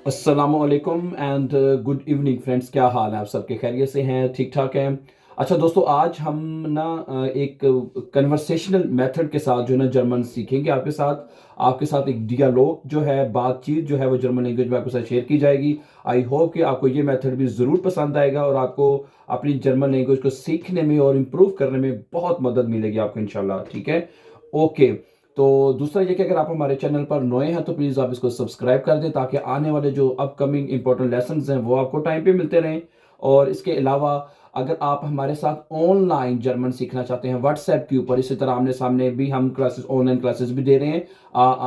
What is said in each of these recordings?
अस्सलामुअलैकुम and good evening friends. क्या हाल है? आप सबके खैरियत से हैं? ठीक ठाक हैं? अच्छा दोस्तों, आज हम ना एक कन्वर्सेशनल मेथड के साथ जो है ना जर्मन सीखेंगे। आपके साथ एक डियालॉग जो है, बातचीत जो है वो जर्मन लैंग्वेज में आपके साथ शेयर की जाएगी। आई होप कि आपको ये मेथड भी ज़रूर पसंद आएगा और आपको अपनी जर्मन लैंग्वेज को सीखने में और इम्प्रूव करने में बहुत मदद मिलेगी आपको इंशाल्लाह। ठीक है, ओके। तो दूसरा ये कि अगर आप हमारे चैनल पर नए हैं तो प्लीज़ आप इसको सब्सक्राइब कर दें ताकि आने वाले जो अपकमिंग इंपॉर्टेंट लेसन्स हैं वो आपको टाइम पे मिलते रहें। और इसके अलावा अगर आप हमारे साथ ऑनलाइन जर्मन सीखना चाहते हैं व्हाट्सएप के ऊपर, इसी तरह आमने सामने भी हम क्लासेस, ऑनलाइन क्लासेस भी दे रहे हैं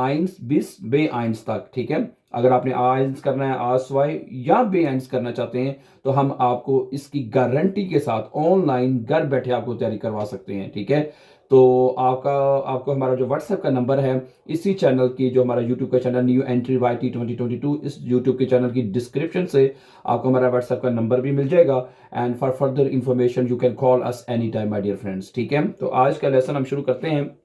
आइंस बिस बे आइंस तक। ठीक है, अगर आपने आइंस करना है, आसवाई या बे आइंस करना चाहते हैं तो हम आपको इसकी गारंटी के साथ ऑनलाइन घर बैठे आपको तैयारी करवा सकते हैं। ठीक है, तो आपको हमारा जो व्हाट्सएप का नंबर है, इसी चैनल की, जो हमारा यूट्यूब का चैनल न्यू एंट्री YT 2022, इस यूट्यूब के चैनल की डिस्क्रिप्शन से आपको हमारा व्हाट्सएप का नंबर भी मिल जाएगा। And for further information you can call us any time my dear friends. ठीक है, तो आज का लेसन हम शुरू करते हैं।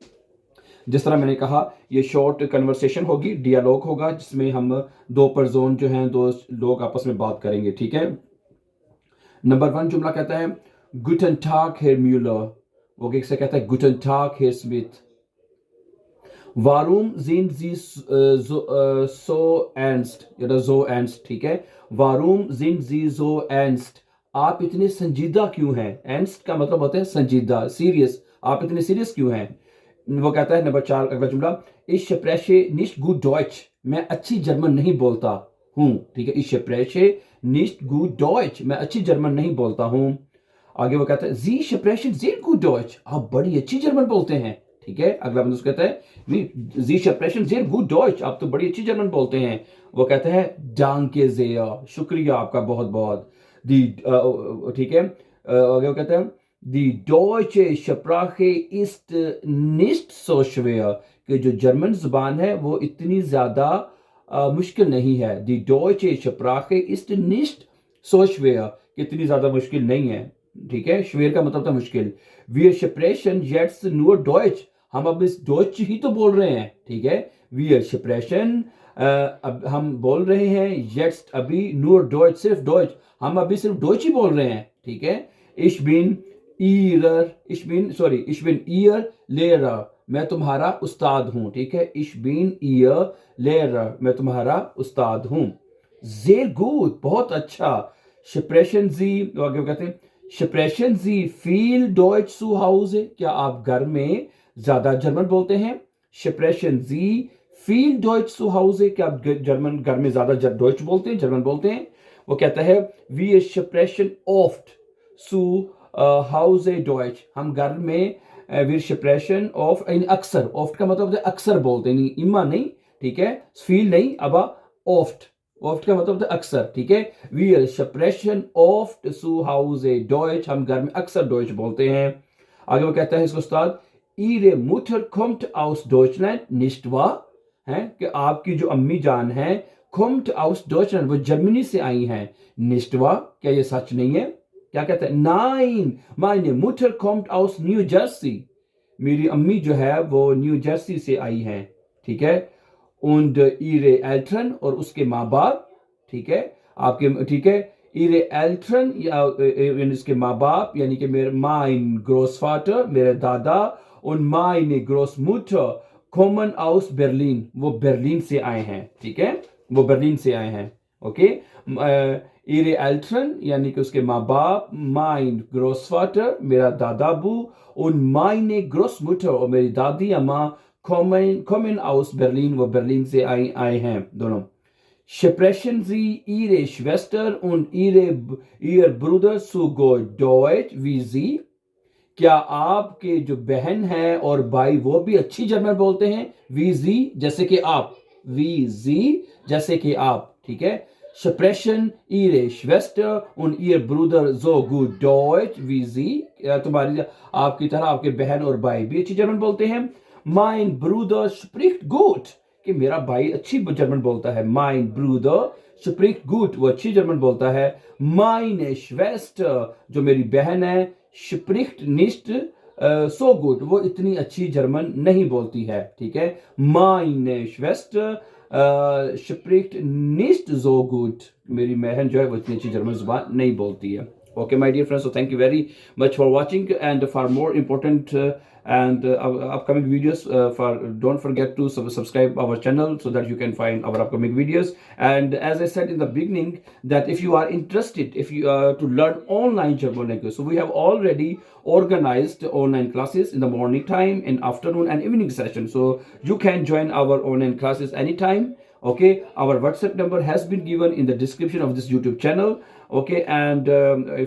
जिस तरह मैंने कहा, ये शॉर्ट कन्वर्सेशन होगी, डियालॉग होगा, जिसमें हम दो पर्सन जो हैं, दो लोग आपस में बात करेंगे। ठीक है, नंबर 1 जुमला कहता है गुटन टाग हेर म्यूलर। वो किससे कहता है? गुटन टाग हेर Smith. Warum sind Sie so ernst? या so ernst, ठीक है। Warum sind Sie so ernst? आप इतने संजीदा क्यों हैं? ernst का मतलब होता है संजीदा, सीरियस। आप इतने सीरियस क्यों हैं? वो कहता है नंबर 4, अगला जुमला, Ich spreche nicht gut Deutsch। मैं अच्छी जर्मन नहीं बोलता हूँ। ठीक है, Ich spreche nicht gut Deutsch। मैं अच्छी जर्मन नहीं बोलता हूँ। आगे वो कहता है Sie sprechen sehr gut Deutsch। आप बड़ी अच्छी जर्मन बोलते हैं। ठीक है, अगला बंदा कहता है Sie sprechen sehr gut Deutsch। आप तो बड़ी अच्छी जर्मन बोलते हैं। वो कहता है Danke sehr। शुक्रिया आपका बहुत बहुत। ठीक है, आगे वो कहता है Die deutsche Sprache ist nicht so schwer। कि जो जर्मन जुबान है वो इतनी ज्यादा मुश्किल नहीं है। Die deutsche Sprache ist nicht so schwer। इतनी ज्यादा मुश्किल नहीं है। ठीक है, schwer का मतलब था मुश्किल। Wir sprechen jetzt nur Deutsch। हम अब इस डॉइच ही तो बोल रहे हैं। ठीक है, wir sprechen, अब हम बोल रहे हैं, jetzt अभी, nur Deutsch सिर्फ डॉइच, हम अभी सिर्फ डॉइच ही बोल रहे हैं। ठीक है, ich bin ihr Lehrer। मैं तुम्हारा उस्ताद हूं। ठीक है, ich bin ihr Lehrer। मैं तुम्हारा उस्ताद हूं। sehr gut, बहुत अच्छा। sprechen Sie, आगे कहते हैं sprechen Sie viel Deutsch zu Hause। क्या आप घर में ज्यादा जर्मन बोलते हैं? sprechen Sie viel Deutsch zu Hause। क्या आप जर्मन घर में ज्यादा डॉइच बोलते हैं, जर्मन बोलते हैं? वो कहता है wir sprechen oft zu Hause Deutsch। हम घर में wir sprechen oft, अक्सर, oft का मतलब है अक्सर बोलते हैं, इमा नहीं। ठीक है, viel नहीं, अब oft, oft का मतलब है अक्सर। ठीक है, wir sprechen oft zu Hause Deutsch। हम घर में अक्सर डॉइच बोलते हैं। आगे वो कहता है इसको उस्ताद, Ihre Mutter kommt aus Deutschland, nicht wahr? है कि आपकी जो अम्मी जान है, kommt aus Deutschland, वो जर्मनी से आई हैं। nicht wahr? क्या ये सच नहीं है? क्या कहता है? Nein, meine Mutter kommt aus New Jersey। मेरी अम्मी जो है वो न्यू जर्सी से आई हैं। ठीक है, und ihre Eltern, और उसके माँ बाप। ठीक है, आपके, ठीक है, ihre Eltern, या इसके माँ बाप, यानी कि मेरे mein Großvater, मेरे दादा, und meine Großmutter kommen aus Berlin। वो बर्लिन से आए हैं। ठीक है, वो बर्लिन से आए हैं। ओके, ihre Eltern, यानी कि उसके माँ बाप, mein Großvater, मेरा दादाबू, und meine Großmutter, और मेरी दादी अम्मा, kommen aus Berlin, वो बर्लिन से आए हैं दोनों। Sprechen Sie Ihre Schwester und ihr Bruder so gut Deutsch wie Sie? क्या आपके जो बहन है और भाई वो भी अच्छी जर्मन बोलते हैं? wie Sie, जैसे कि आप, wie Sie, जैसे कि आप। ठीक है, sprechen Ihre Schwester und ihr Bruder so gut Deutsch wie Sie? तुम्हारी, आपकी तरह आपके बहन और भाई भी अच्छी जर्मन बोलते हैं? mein Bruder spricht gut। कि मेरा भाई अच्छी जर्मन बोलता है। mein Bruder spricht gut, वो अच्छी जर्मन बोलता है। meine Schwester, जो मेरी बहन है, spricht nicht so gut, वो इतनी अच्छी जर्मन नहीं बोलती है। ठीक है, meine Schwester spricht nicht so gut. मेरी बहन जो है वो इतनी अच्छी जर्मन जुबान नहीं बोलती है. Okay, my dear friends, so thank you very much for watching, and for more important and upcoming videos, don't forget to subscribe our channel so that you can find our upcoming videos. And as I said in the beginning, that if you are interested, if you to learn online German language, so we have already organized online classes in the morning time, in afternoon and evening session, so you can join our online classes anytime. Okay, our WhatsApp number has been given in the description of this YouTube channel. Okay, and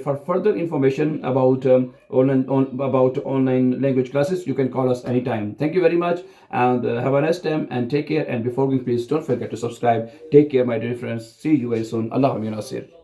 for further information about online language classes, you can call us anytime. Thank you very much, and have a nice time, and take care. And before we, please don't forget to subscribe. Take care, my dear friends. See you very soon. Allah Nasir.